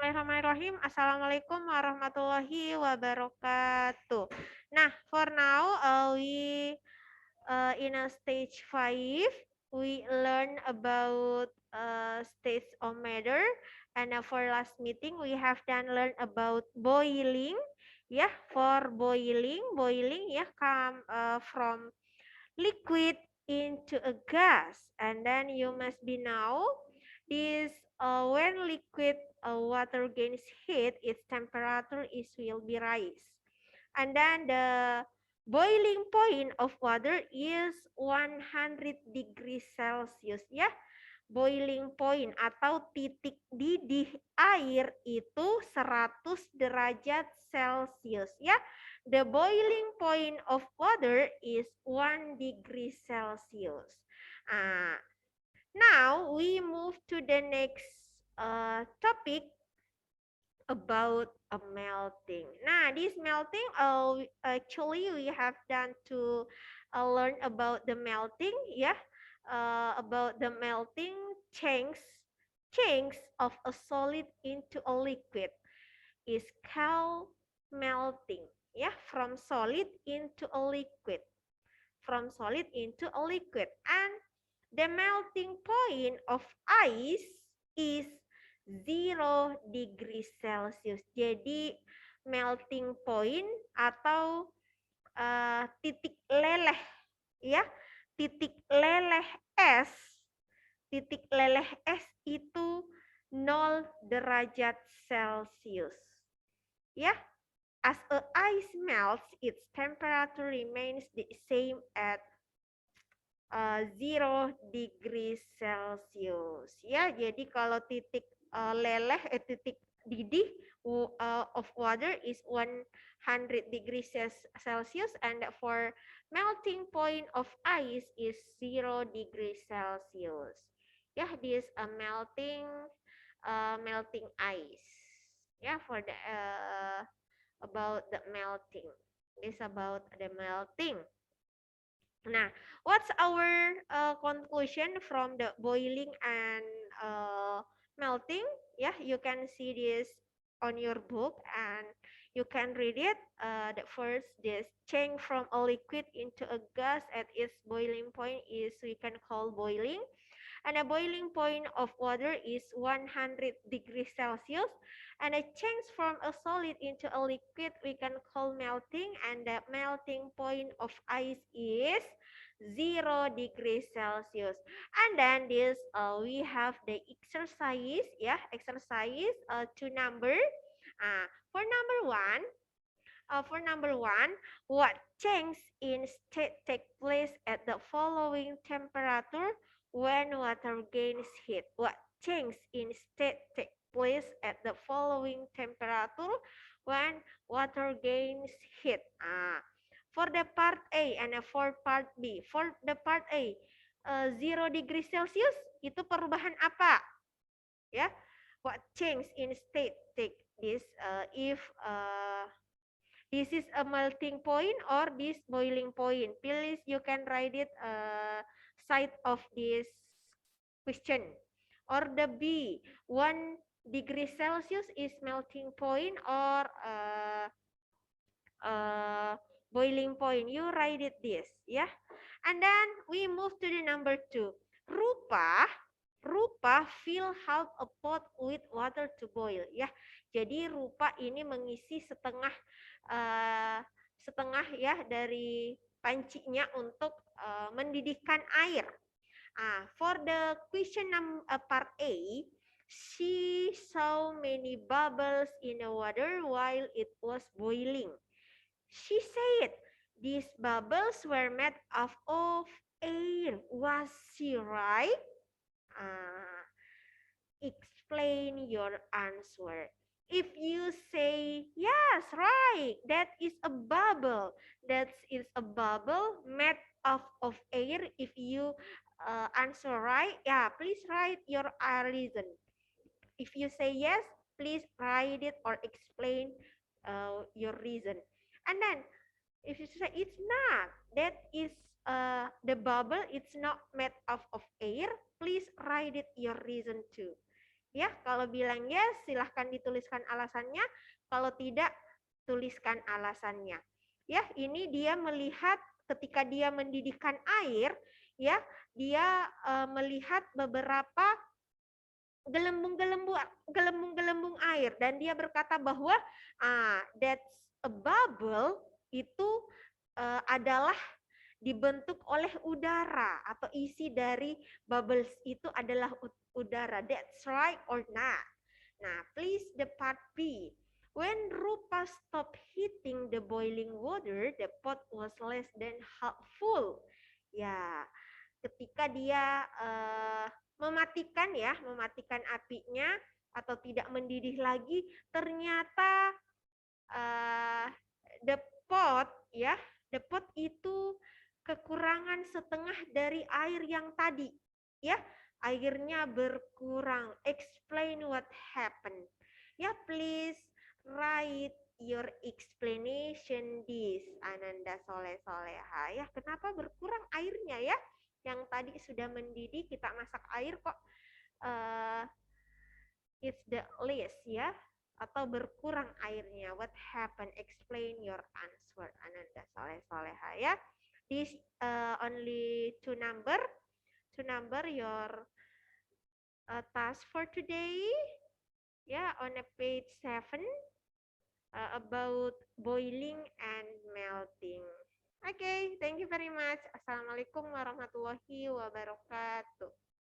Bismillahirrahmanirrahim. Assalamualaikum warahmatullahi wabarakatuh. Nah, for now, we in a stage 5, we learn about states of matter. And for last meeting, we have done learn about boiling. Yeah, for boiling, yeah, come from liquid into a gas, and then you must be now this when liquid water gains heat, its temperature is will be rise, and then the boiling point of water is 100 degrees Celsius ya. Boiling point atau titik didih air itu 100 derajat Celcius ya. The boiling point of water is 1 degree Celsius. Now we move to the next topic about a melting. Nah, this melting, actually we have done to learn about the melting, yeah, about the melting change of a solid into a liquid is called melting, yeah, from solid into a liquid, from solid into a liquid, and the melting point of ice is 0 degree Celsius. Jadi melting point atau titik leleh ya, titik leleh es, titik leleh es itu 0 derajat Celsius. Ya, as a ice melts, its temperature remains the same at 0 degree Celsius. Ya, jadi kalau titik leleh, titik didih of water is 100 degrees Celsius, and for melting point of ice is 0 degree Celsius. Ya, this melting ice. Ya, for the about the melting. This about the melting. Nah, what's our conclusion from the boiling and melting? Yeah, you can see this on your book and you can read it. The first, this change from a liquid into a gas at its boiling point is we can call boiling. And a boiling point of water is 100 degrees Celsius. And a change from a solid into a liquid we can call melting. And the melting point of ice is 0 degrees Celsius. And then this we have the exercise, yeah, exercise to number. For number one, what change in state take place at the following temperature when water gains heat? What change in state take place at the following temperature when water gains heat? For the part A and for part B. For the part A, 0 degree Celsius itu perubahan apa? Ya, what change in state take this if this is a melting point or this boiling point. Please you can write it side of this question. Or the B, 1 degree Celsius is melting point or boiling point. You write it this, yeah. And then we move to the number 2. Rupa fill half a pot with water to boil, ya. Jadi rupa ini mengisi setengah ya dari pancinya untuk mendidihkan air. For the question part A, she saw many bubbles in the water while it was boiling. She said these bubbles were made of air. Was she right? Explain your answer. If you say yes, right, that is a bubble. That is a bubble made of air. If you answer right, yeah, please write your reason. If you say yes, please write it or explain your reason. And then if you say it's not, that is the bubble, it's not made of air, please write it your reason too. Ya, kalau bilang yes, silahkan dituliskan alasannya. Kalau tidak, tuliskan alasannya. Ya, ini dia melihat ketika dia mendidihkan air, ya, dia melihat beberapa gelembung-gelembung air dan dia berkata bahwa that's a bubble itu adalah dibentuk oleh udara atau isi dari bubbles itu adalah udara. That's right or not? Nah, please the part B. When Rupa stopped heating the boiling water, the pot was less than half full. Ya, ketika dia mematikan apinya atau tidak mendidih lagi, ternyata uh, the pot the pot itu kekurangan setengah dari air yang tadi, ya. Airnya berkurang. Explain what happened. Ya, please write your explanation this. Ananda Soleh Soleha. Ya, kenapa berkurang airnya ya? Yang tadi sudah mendidih, kita masak air kok it's the least ya, atau berkurang airnya. What happened? Explain your answer. Ananda Soleh Soleha ya. This only two number your task for today. Ya, on a page 7 about boiling and melting. Okay, thank you very much. Assalamualaikum warahmatullahi wabarakatuh.